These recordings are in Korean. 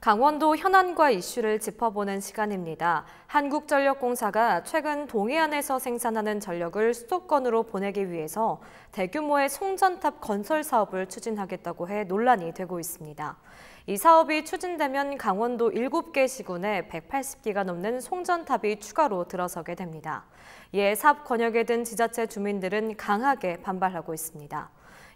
강원도 현안과 이슈를 짚어보는 시간입니다. 한국전력공사가 최근 동해안에서 생산하는 전력을 수도권으로 보내기 위해서 대규모의 송전탑 건설 사업을 추진하겠다고 해 논란이 되고 있습니다. 이 사업이 추진되면 강원도 7개 시군에 180기가 넘는 송전탑이 추가로 들어서게 됩니다. 이에 사업 권역에 든 지자체 주민들은 강하게 반발하고 있습니다.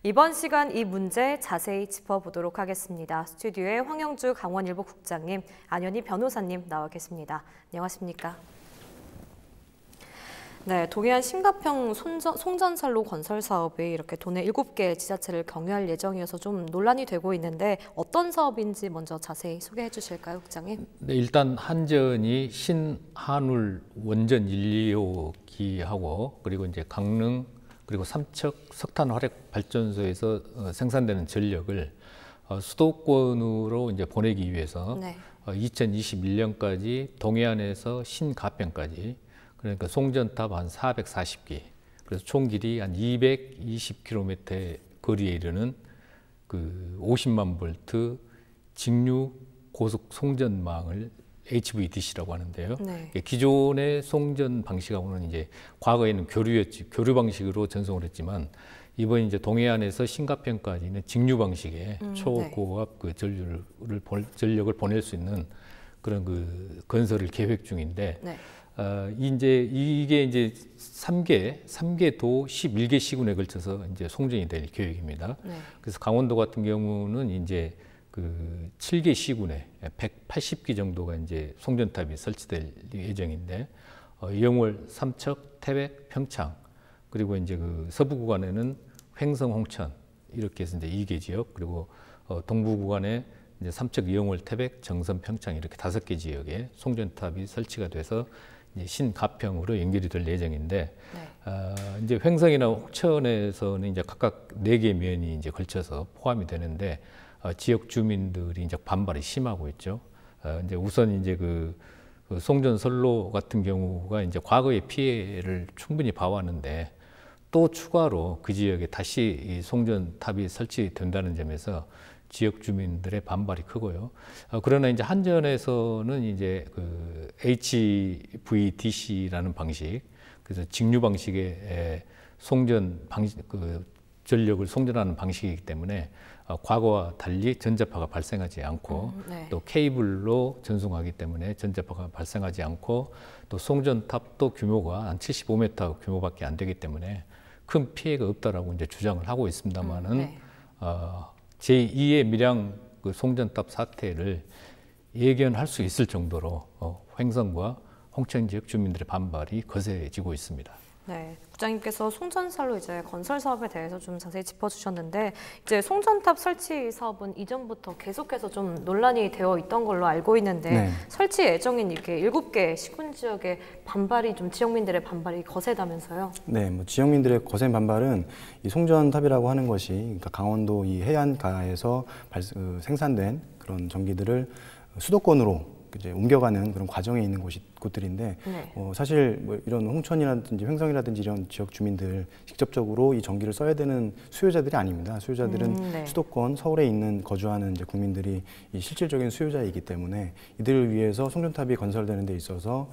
이번 시간 이 문제 자세히 짚어보도록 하겠습니다. 스튜디오에 황영주 강원일보 국장님, 안현희 변호사님 나와 계십니다. 안녕하십니까? 네, 동해안 심가평 송전선로 건설 사업이 이렇게 도내 7개 지자체를 경유할 예정이어서 좀 논란이 되고 있는데 어떤 사업인지 먼저 자세히 소개해 주실까요, 국장님? 네, 일단 한전이 신한울 원전 1, 2호기하고 그리고 이제 강릉 그리고 삼척 석탄 화력 발전소에서 생산되는 전력을 수도권으로 이제 보내기 위해서 2021년까지 동해안에서 신가평까지 그러니까 송전탑 한 440기, 그래서 총 길이 한 220km 거리에 이르는 그 50만 볼트 직류 고속 송전망을 HVDC라고 하는데요. 네. 기존의 송전 방식하고는 이제 과거에는 교류 방식으로 전송을 했지만 이번 이제 동해안에서 신가평까지는 직류 방식의 초고압 그 전력을 보낼 수 있는 그런 그 건설을 계획 중인데 이제 이게 이제 3개 도 11개 시군에 걸쳐서 이제 송전이 될 계획입니다. 그래서 강원도 같은 경우는 이제 그 7개 시군에 180기 정도가 이제 송전탑이 설치될 예정인데 영월, 삼척, 태백, 평창 그리고 이제 그 서부 구간에는 횡성, 홍천 이렇게 해서 이제 2개 지역 그리고 동부 구간에 이제 삼척, 영월, 태백, 정선, 평창 이렇게 5개 지역에 송전탑이 설치가 돼서 이제 신가평으로 연결이 될 예정인데 이제 횡성이나 홍천에서는 이제 각각 4개 면이 이제 걸쳐서 포함이 되는데 지역 주민들이 이제 반발이 심하고 있죠. 이제 우선 이제 그 송전선로 같은 경우가 이제 과거의 피해를 충분히 봐왔는데 또 추가로 그 지역에 다시 이 송전탑이 설치된다는 점에서 지역 주민들의 반발이 크고요. 그러나 이제 한전에서는 이제 그 HVDC라는 방식, 그래서 직류 방식의 송전 방식 그 전력을 송전하는 방식이기 때문에 과거와 달리 전자파가 발생하지 않고 또 케이블로 전송하기 때문에 전자파가 발생하지 않고 또 송전탑도 규모가 한 75m 규모밖에 안 되기 때문에 큰 피해가 없다라고 이제 주장을 하고 있습니다만은 제2의 밀양 그 송전탑 사태를 예견할 수 있을 정도로 횡성과 홍천 지역 주민들의 반발이 거세지고 있습니다. 네, 국장님께서 송전선로 이제 건설 사업에 대해서 좀 자세히 짚어주셨는데 이제 송전탑 설치 사업은 이전부터 계속해서 좀 논란이 되어 있던 걸로 알고 있는데 설치 예정인 이렇게 7개 시군 지역의 반발이 좀 지역민들의 반발이 거세다면서요? 네, 뭐 지역민들의 거센 반발은 이 송전탑이라고 하는 것이 그러니까 강원도 이 해안가에서 생산된 그런 전기들을 수도권으로 이제 옮겨가는 그런 과정에 있는 곳들인데 사실 뭐 이런 홍천이라든지 횡성이라든지 이런 지역 주민들 직접적으로 이 전기를 써야 되는 수요자들이 아닙니다. 수요자들은 수도권, 서울에 있는 거주하는 이제 국민들이 이 실질적인 수요자이기 때문에 이들을 위해서 송전탑이 건설되는 데 있어서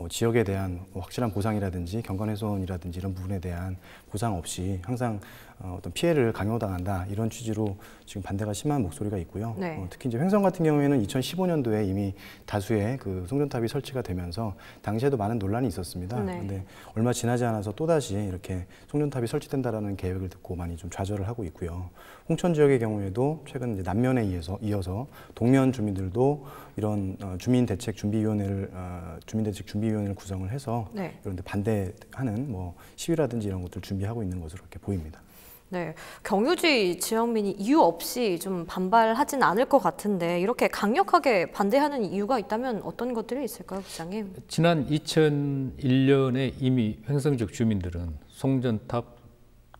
지역에 대한 확실한 보상이라든지 경관훼손이라든지 이런 부분에 대한 보상 없이 항상 어떤 피해를 강요당한다 이런 취지로 지금 반대가 심한 목소리가 있고요. 특히 이제 횡성 같은 경우에는 2015년도에 이미 다수의 그 송전탑이 설치가 되면서 당시에도 많은 논란이 있었습니다. 그런데 얼마 지나지 않아서 또다시 이렇게 송전탑이 설치된다라는 계획을 듣고 많이 좀 좌절을 하고 있고요. 홍천 지역의 경우에도 최근 이제 남면에 이어서 동면 주민들도 이런 주민대책 준비위원회를 구성을 해서 이런 데 반대하는 뭐 시위라든지 이런 것들 준비하고 있는 것으로 이렇게 보입니다. 네, 경유지 지역민이 이유 없이 좀 반발하진 않을 것 같은데 이렇게 강력하게 반대하는 이유가 있다면 어떤 것들이 있을까요, 국장님? 지난 2001년에 이미 횡성 지역 주민들은 송전탑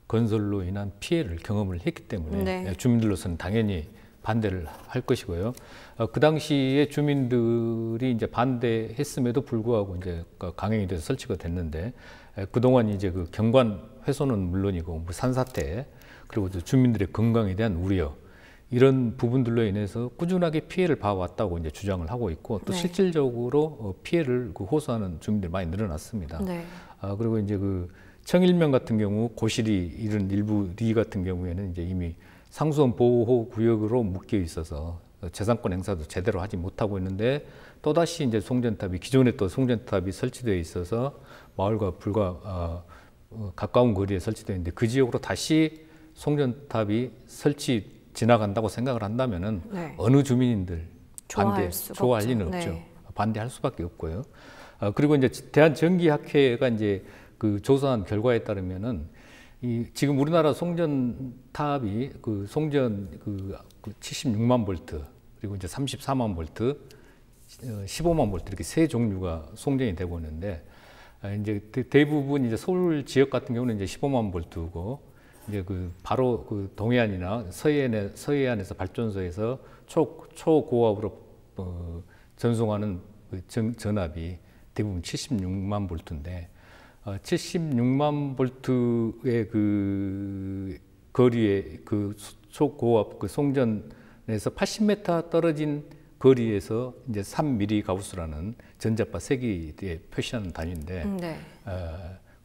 건설로 인한 피해를 경험을 했기 때문에 주민들로서는 당연히 반대를 할 것이고요. 그 당시에 주민들이 이제 반대했음에도 불구하고 이제 강행이 돼서 설치가 됐는데 그동안 이제 그 경관 훼손은 물론이고 뭐 산사태 그리고 주민들의 건강에 대한 우려 이런 부분들로 인해서 꾸준하게 피해를 봐왔다고 이제 주장을 하고 있고 또 네. 실질적으로 피해를 호소하는 주민들이 많이 늘어났습니다. 네. 그리고 이제 그 청일면 같은 경우 고시리 이런 일부 리 같은 경우에는 이제 이미 상수원 보호 구역으로 묶여 있어서 재산권 행사도 제대로 하지 못하고 있는데 또다시 이제 송전탑이 기존에 또 송전탑이 설치되어 있어서 마을과 불과 가까운 거리에 설치되어 있는데 그 지역으로 다시 송전탑이 지나간다고 생각을 한다면은 네. 어느 주민들 좋아할 리는 없죠. 네. 반대할 수밖에 없고요. 그리고 이제 대한전기학회가 이제 그 조사한 결과에 따르면은 지금 우리나라 송전탑이 그 송전 그 76만 볼트 그리고 이제 34만 볼트, 15만 볼트 이렇게 세 종류가 송전이 되고 있는데 이제 대부분 이제 서울 지역 같은 경우는 이제 15만 볼트고 이제 그 바로 그 동해안이나 서해안에서 발전소에서 초고압으로 전송하는 그 전압이 대부분 76만 볼트인데 76만 볼트의 그 거리에 그 초고압 그 송전에서 80m 떨어진 거리에서 이제 3mm 가우스라는 전자파 세기에 표시하는 단위인데 네.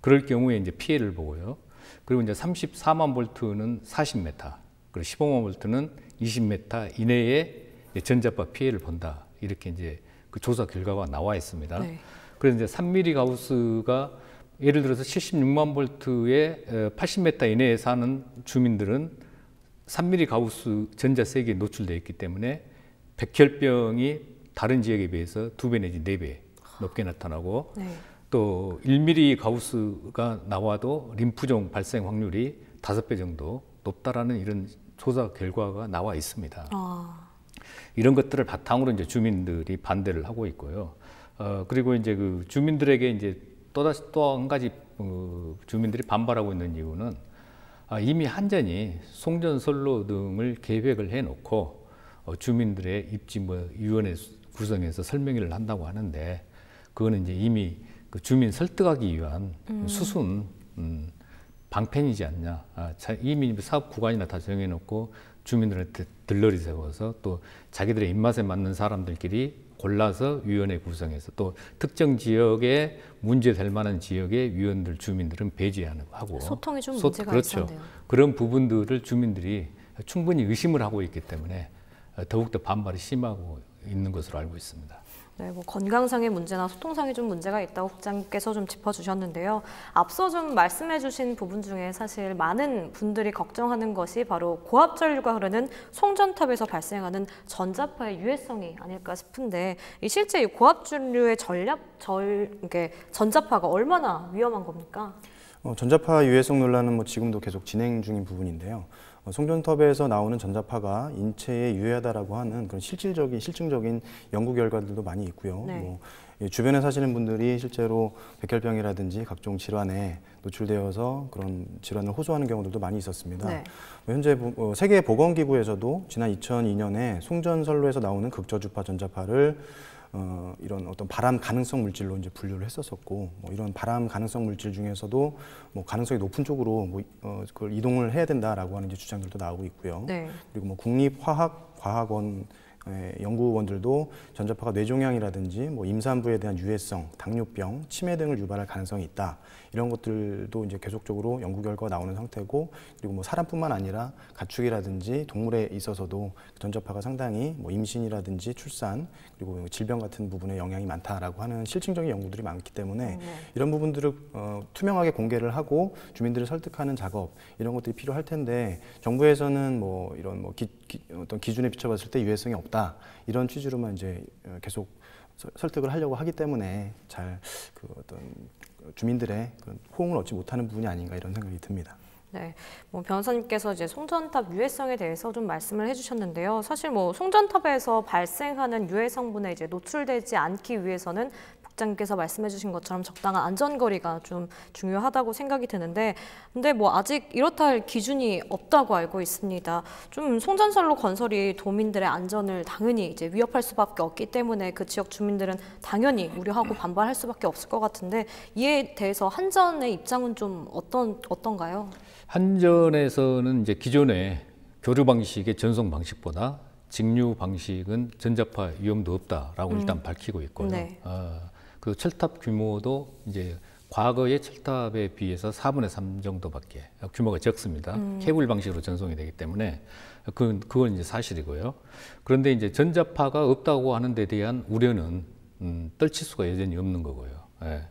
그럴 경우에 이제 피해를 보고요. 그리고 이제 34만 볼트는 40m, 그리고 15만 볼트는 20m 이내에 전자파 피해를 본다. 이렇게 이제 그 조사 결과가 나와 있습니다. 네. 그래서 이제 3mm 가우스가 예를 들어서 76만 볼트에 80m 이내에 사는 주민들은 3mm 가우스 전자세기에 노출되어 있기 때문에 백혈병이 다른 지역에 비해서 2배 내지 4배 높게 나타나고 네. 또 1mm 가우스가 나와도 림프종 발생 확률이 5배 정도 높다라는 이런 조사 결과가 나와 있습니다. 이런 것들을 바탕으로 이제 주민들이 반대를 하고 있고요. 그리고 이제 그 주민들에게 이제 또 한 가지 주민들이 반발하고 있는 이유는 이미 한전이 송전선로 등을 계획을 해놓고 주민들의 입지 위원회 구성해서 설명회를 한다고 하는데 그거는 이제 이미 그 주민 설득하기 위한 수순 방편이지 않냐. 이미 사업 구간이나 다 정해놓고 주민들한테 들러리 세워서 또 자기들의 입맛에 맞는 사람들끼리 골라서 위원회 구성해서 또 특정 지역에 문제될 만한 지역의 위원들 주민들은 배제하고 소통이 좀 문제가 그렇죠. 있었네요. 그런 부분들을 주민들이 충분히 의심을 하고 있기 때문에 더욱더 반발이 심하고 있는 것으로 알고 있습니다. 네, 뭐 건강상의 문제나 소통상에 좀 문제가 있다고 국장님께서 좀 짚어주셨는데요. 앞서 좀 말씀해주신 부분 중에 사실 많은 분들이 걱정하는 것이 바로 고압 전류가 흐르는 송전탑에서 발생하는 전자파의 유해성이 아닐까 싶은데 실제 이 고압 전류의 전자파가 얼마나 위험한 겁니까? 전자파 유해성 논란은 지금도 계속 진행 중인 부분인데요. 송전탑에서 나오는 전자파가 인체에 유해하다라고 하는 그런 실증적인 연구 결과들도 많이 있고요. 네. 주변에 사시는 분들이 실제로 백혈병이라든지 각종 질환에 노출되어서 그런 질환을 호소하는 경우들도 많이 있었습니다. 네. 현재 세계보건기구에서도 지난 2002년에 송전선로에서 나오는 극저주파 전자파를 이런 어떤 발암 가능성 물질로 이제 분류를 했었었고, 이런 발암 가능성 물질 중에서도 가능성이 높은 쪽으로 그걸 이동을 해야 된다라고 하는 이제 주장들도 나오고 있고요. 네. 그리고 국립화학과학원 연구원들도 전자파가 뇌종양이라든지 임산부에 대한 유해성, 당뇨병, 치매 등을 유발할 가능성이 있다. 이런 것들도 이제 계속적으로 연구 결과가 나오는 상태고, 그리고 사람뿐만 아니라 가축이라든지 동물에 있어서도 전자파가 상당히 임신이라든지 출산 그리고 질병 같은 부분에 영향이 많다라고 하는 실증적인 연구들이 많기 때문에 이런 부분들을 투명하게 공개를 하고 주민들을 설득하는 작업 이런 것들이 필요할 텐데 정부에서는 이런 어떤 기준에 비춰봤을 때 유해성이 없다 이런 취지로만 이제 계속 설득을 하려고 하기 때문에 잘 어떤 주민들의 그런 호응을 얻지 못하는 부분이 아닌가 이런 생각이 듭니다. 네, 변호사님께서 이제 송전탑 유해성에 대해서 좀 말씀을 해주셨는데요. 사실 송전탑에서 발생하는 유해 성분에 이제 노출되지 않기 위해서는 국장님께서 말씀해주신 것처럼 적당한 안전거리가 좀 중요하다고 생각이 드는데, 근데 아직 이렇다 할 기준이 없다고 알고 있습니다. 좀 송전선로 건설이 도민들의 안전을 당연히 이제 위협할 수밖에 없기 때문에 그 지역 주민들은 당연히 우려하고 반발할 수밖에 없을 것 같은데 이에 대해서 한전의 입장은 좀 어떤가요? 한전에서는 이제 기존에 교류 방식의 전송 방식보다 직류 방식은 전자파 위험도 없다라고 일단 밝히고 있고요. 네. 그 철탑 규모도 이제 과거의 철탑에 비해서 4분의 3 정도밖에 규모가 적습니다. 케이블 방식으로 전송이 되기 때문에 그건 이제 사실이고요. 그런데 이제 전자파가 없다고 하는 데 대한 우려는 떨칠 수가 여전히 없는 거고요. 예.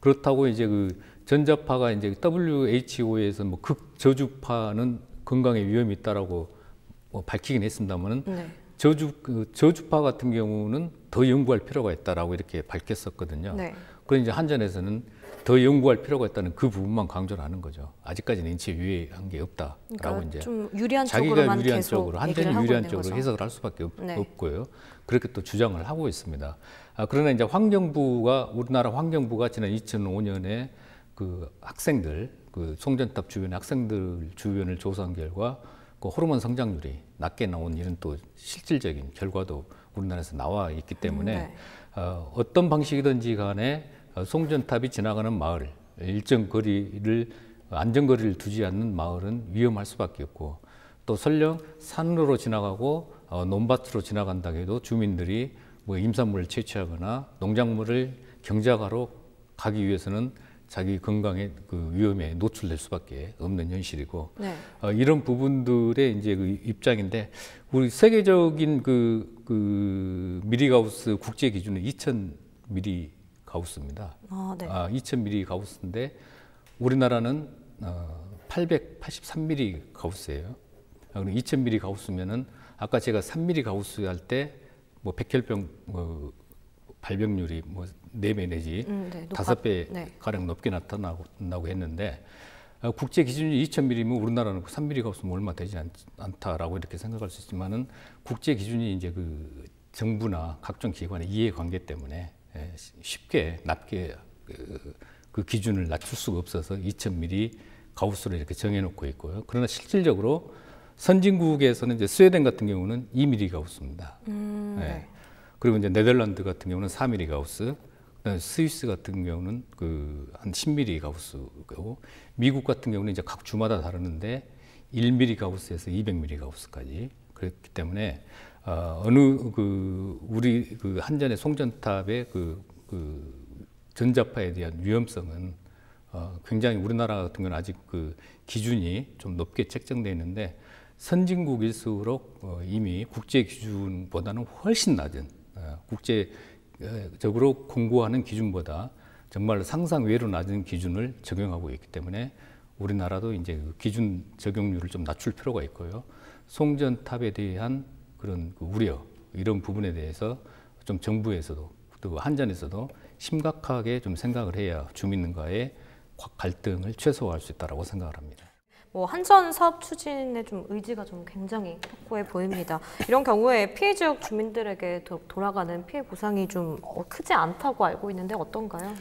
그렇다고 이제 그 전자파가 이제 WHO에서 뭐 극저주파는 건강에 위험이 있다라고 뭐 밝히긴 했습니다만은 네. 저주파 같은 경우는 더 연구할 필요가 있다라고 이렇게 밝혔었거든요. 네. 그런데 이제 한전에서는 더 연구할 필요가 있다는 그 부분만 강조를 하는 거죠. 아직까지는 인체 유해한 게 없다라고 그러니까 이제 좀 유리한 자기가 쪽으로만 유리한 계속 쪽으로 한전이 얘기를 하고 유리한 있는 쪽으로 거죠. 해석을 할 수밖에 네. 없고요. 그렇게 또 주장을 하고 있습니다. 그러나 이제 우리나라 환경부가 지난 2005년에 그 학생들, 그 송전탑 주변의 학생들 주변을 조사한 결과 그 호르몬 성장률이 낮게 나온 이런 또 실질적인 결과도 우리나라에서 나와 있기 때문에 네. 어떤 방식이든지 간에 송전탑이 지나가는 마을, 일정 거리를 안전거리를 두지 않는 마을은 위험할 수밖에 없고 또 설령 산으로 지나가고 논밭으로 지나간다 해도 주민들이 뭐 임산물을 채취하거나 농작물을 경작하러 가기 위해서는 자기 건강의 그 위험에 노출될 수밖에 없는 현실이고 네. 이런 부분들의 이제 그 입장인데 우리 세계적인 그 미리가우스 국제 기준은 2000 미리가우스입니다. 네. 2000 미리가우스인데 우리나라는 883 미리가우스예요. 그럼 2000 미리가우스면은 아까 제가 3 미리가우스 할 때 뭐 백혈병 발병률이 뭐 4배 내지 네, 5배 네. 가량 높게 나타나고 했는데 국제 기준이 2000mm면 우리나라는 3mm 가ус면 얼마 되지 않다라고 이렇게 생각할 수 있지만은 국제 기준이 이제 그 정부나 각종 기관의 이해관계 때문에 쉽게 낮게 그 기준을 낮출 수가 없어서 2000mm 가우스로 이렇게 정해놓고 있고요. 그러나 실질적으로 선진국에서는 이제 스웨덴 같은 경우는 2mm 가우스입니다. 네. 그리고 이제 네덜란드 같은 경우는 4mm 가우스, 그다음에 스위스 같은 경우는 그 한 10mm 가우스고, 미국 같은 경우는 이제 각 주마다 다르는데 1mm 가우스에서 200mm 가우스까지 그렇기 때문에 어느 우리 그 한전의 송전탑의 그 전자파에 대한 위험성은 굉장히 우리나라 같은 경우는 아직 그 기준이 좀 높게 책정되어 있는데 선진국일수록 이미 국제 기준보다는 훨씬 낮은 국제적으로 공고하는 기준보다 정말 상상 외로 낮은 기준을 적용하고 있기 때문에 우리나라도 이제 그 기준 적용률을 좀 낮출 필요가 있고요. 송전탑에 대한 그런 그 우려 이런 부분에 대해서 좀 정부에서도 또 한전에서도 심각하게 좀 생각을 해야 주민과의 갈등을 최소화할 수 있다라고 생각을 합니다. 뭐 한전 사업 추진에 좀 의지가 좀 굉장히 확고해 보입니다. 이런 경우에 피해 지역 주민들에게 돌아가는 피해 보상이 좀 크지 않다고 알고 있는데 어떤가요?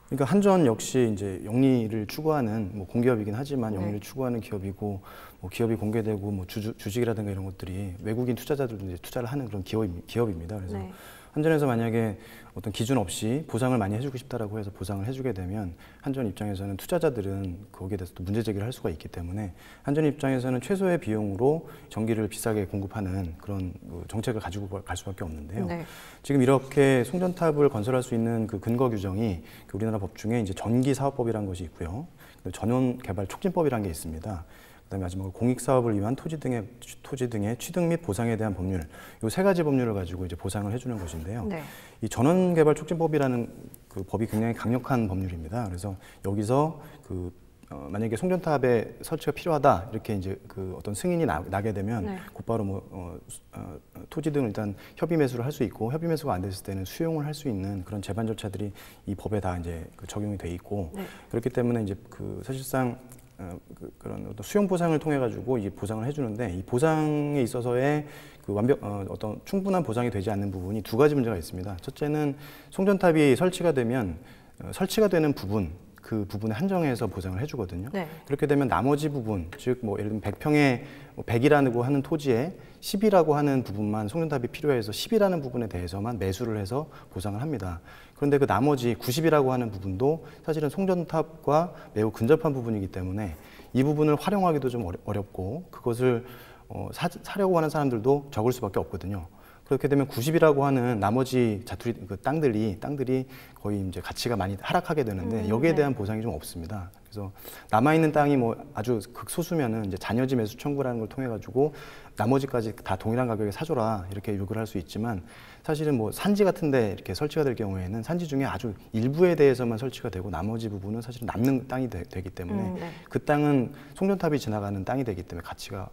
그러니까 한전 역시 이제 영리를 추구하는 뭐 공기업이긴 하지만 영리를 추구하는 기업이고 뭐 기업이 공개되고 뭐 주식이라든가 이런 것들이 외국인 투자자들도 이제 투자를 하는 그런 기업입니다. 그래서 네. 한전에서 만약에 어떤 기준 없이 보상을 많이 해주고 싶다라고 해서 보상을 해주게 되면 한전 입장에서는 투자자들은 거기에 대해서 또 문제 제기를 할 수가 있기 때문에 한전 입장에서는 최소의 비용으로 전기를 비싸게 공급하는 그런 정책을 가지고 갈 수밖에 없는데요. 네. 지금 이렇게 송전탑을 건설할 수 있는 그 근거 규정이 우리나라 법 중에 이제 전기사업법이라는 것이 있고요. 전원개발 촉진법이라는 게 있습니다. 그다음에 마지막으로 공익사업을 위한 토지 등의 취득 및 보상에 대한 법률, 이 세 가지 법률을 가지고 이제 보상을 해주는 것인데요. 네. 이 전원개발촉진법이라는 그 법이 굉장히 강력한 법률입니다. 그래서 여기서 만약에 송전탑의 설치가 필요하다 이렇게 이제 그 어떤 승인이 나게 되면 네. 곧바로 토지 등을 일단 협의 매수를 할 수 있고 협의 매수가 안 됐을 때는 수용을 할 수 있는 그런 재반 절차들이 이 법에 다 이제 적용이 돼 있고 네. 그렇기 때문에 이제 사실상 그런 어떤 수용 보상을 통해 가지고 이 보상을 해주는데 이 보상에 있어서의 그 어떤 충분한 보상이 되지 않는 부분이 두 가지 문제가 있습니다. 첫째는 송전탑이 설치가 되면 설치가 되는 부분 그 부분에 한정해서 보상을 해주거든요. 네. 그렇게 되면 나머지 부분, 즉 뭐 예를 들면 100평에 100이라고 하는 토지에 10이라고 하는 부분만 송전탑이 필요해서 10이라는 부분에 대해서만 매수를 해서 보상을 합니다. 그런데 그 나머지 90이라고 하는 부분도 사실은 송전탑과 매우 근접한 부분이기 때문에 이 부분을 활용하기도 좀 어렵고 그것을 사려고 하는 사람들도 적을 수밖에 없거든요. 그렇게 되면 90이라고 하는 나머지 자투리 그 땅들이 거의 이제 가치가 많이 하락하게 되는데 여기에 대한 보상이 좀 없습니다. 그래서 남아 있는 땅이 뭐 아주 극소수면은 이제 잔여지 매수 청구라는 걸 통해 가지고 나머지까지 다 동일한 가격에 사줘라 이렇게 요구를 할 수 있지만 사실은 뭐 산지 같은데 이렇게 설치가 될 경우에는 산지 중에 아주 일부에 대해서만 설치가 되고 나머지 부분은 사실 남는 땅이 되기 때문에 그 땅은 송전탑이 지나가는 땅이 되기 때문에 가치가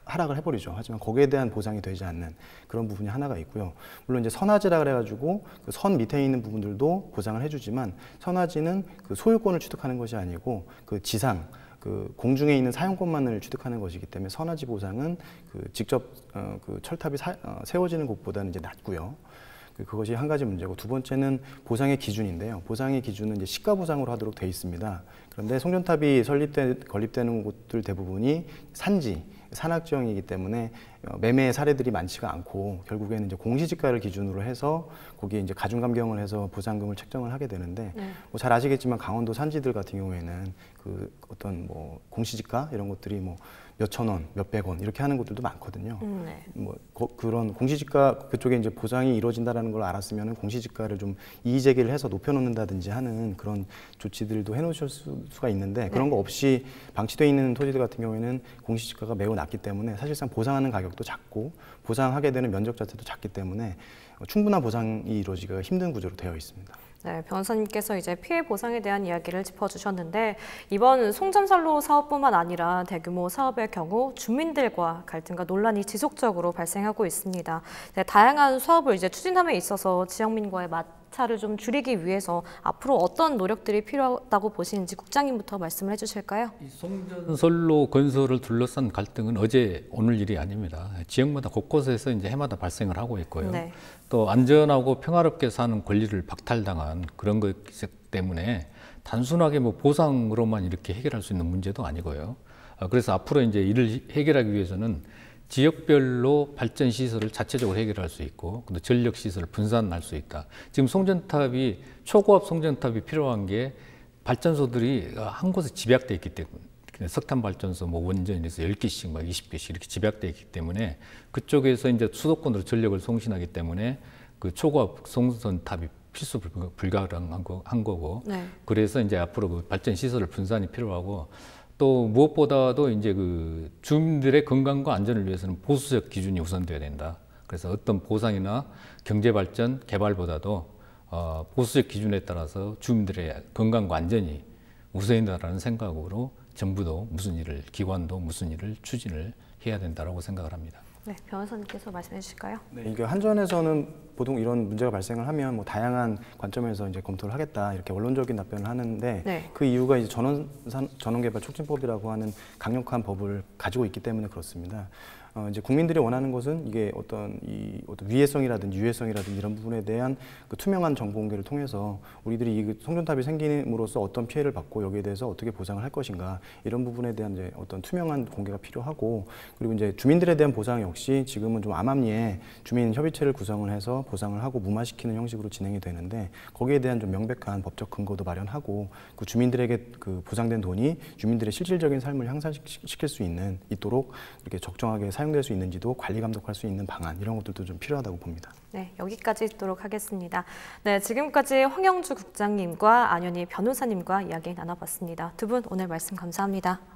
하락을 해버리죠. 하지만 거기에 대한 보상이 되지 않는 그런 부분이 하나가 있고요. 물론 이제 선화지라 그래가지고 그 선 밑에 있는 부분들도 보상을 해주지만 선화지는 그 소유권을 취득하는 것이 아니고 그 지상, 그 공중에 있는 사용권만을 취득하는 것이기 때문에 선화지 보상은 그 직접 그 철탑이 세워지는 곳보다는 이제 낮고요. 그것이 한 가지 문제고 두 번째는 보상의 기준인데요. 보상의 기준은 이제 시가 보상으로 하도록 돼 있습니다. 그런데 송전탑이 건립되는 곳들 대부분이 산지, 산악지형이기 때문에 매매 사례들이 많지가 않고 결국에는 이제 공시지가를 기준으로 해서 거기에 이제 가중감경을 해서 보상금을 책정을 하게 되는데 뭐 잘 아시겠지만 강원도 산지들 같은 경우에는 그 어떤 뭐 공시지가 이런 것들이 뭐 몇천 원, 몇백 원 이렇게 하는 곳들도 많거든요. 뭐 그런 공시지가 그쪽에 이제 보상이 이루어진다라는 걸 알았으면 공시지가를 좀 이의 제기를 해서 높여놓는다든지 하는 그런 조치들도 해놓으실 수가 있는데 그런 거 없이 방치되어 있는 토지들 같은 경우에는 공시지가가 매우 낮기 때문에 사실상 보상하는 가격도 작고 보상하게 되는 면적 자체도 작기 때문에 충분한 보상이 이루어지기가 힘든 구조로 되어 있습니다. 네, 변호사님께서 이제 피해 보상에 대한 이야기를 짚어주셨는데 이번 송전선로 사업뿐만 아니라 대규모 사업의 경우 주민들과 갈등과 논란이 지속적으로 발생하고 있습니다. 네, 다양한 사업을 이제 추진함에 있어서 지역민과의 마찰을 좀 줄이기 위해서 앞으로 어떤 노력들이 필요하다고 보시는지 국장님부터 말씀을 해주실까요? 이 송전선로 건설을 둘러싼 갈등은 어제 오늘 일이 아닙니다. 지역마다 곳곳에서 이제 해마다 발생을 하고 있고요. 네. 또 안전하고 평화롭게 사는 권리를 박탈당한 그런 것 때문에 단순하게 뭐 보상으로만 이렇게 해결할 수 있는 문제도 아니고요. 그래서 앞으로 이제 이를 해결하기 위해서는 지역별로 발전 시설을 자체적으로 해결할 수 있고, 또 전력 시설을 분산할 수 있다. 지금 송전탑이 초고압 송전탑이 필요한 게 발전소들이 한 곳에 집약돼 있기 때문에. 석탄 발전소 뭐 원전에서 10개씩 막 20개씩 이렇게 집약되어 있기 때문에 그쪽에서 이제 수도권으로 전력을 송신하기 때문에 그 초고압 송전탑이 필수 불가능한 거고 네. 그래서 이제 앞으로 그 발전 시설을 분산이 필요하고 또 무엇보다도 이제 그 주민들의 건강과 안전을 위해서는 보수적 기준이 우선돼야 된다. 그래서 어떤 보상이나 경제 발전, 개발보다도 보수적 기준에 따라서 주민들의 건강과 안전이 우선이다라는 생각으로 정부도 무슨 일을, 기관도 무슨 일을 추진을 해야 된다라고 생각을 합니다. 네, 변호사님께서 말씀해 주실까요? 네, 이게 한전에서는 보통 이런 문제가 발생을 하면 뭐 다양한 관점에서 이제 검토를 하겠다 이렇게 원론적인 답변을 하는데 네. 그 이유가 이제 전원개발촉진법이라고 하는 강력한 법을 가지고 있기 때문에 그렇습니다. 이제 국민들이 원하는 것은 이게 어떤 위해성이라든지 유해성이라든지 이런 부분에 대한 그 투명한 정보 공개를 통해서 우리들이 이 송전탑이 생김으로써 어떤 피해를 받고 여기에 대해서 어떻게 보상을 할 것인가 이런 부분에 대한 이제 어떤 투명한 공개가 필요하고 그리고 이제 주민들에 대한 보상 역시 지금은 좀 암암리에 주민 협의체를 구성을 해서 보상을 하고 무마시키는 형식으로 진행이 되는데 거기에 대한 좀 명백한 법적 근거도 마련하고 그 주민들에게 그 보상된 돈이 주민들의 실질적인 삶을 향상시킬 수 있도록 이렇게 적정하게 사용될 수 있는지도 관리 감독할 수 있는 방안 이런 것들도 좀 필요하다고 봅니다. 네, 여기까지 듣도록 하겠습니다. 네, 지금까지 황영주 국장님과 안현희 변호사님과 이야기 나눠봤습니다. 두 분 오늘 말씀 감사합니다.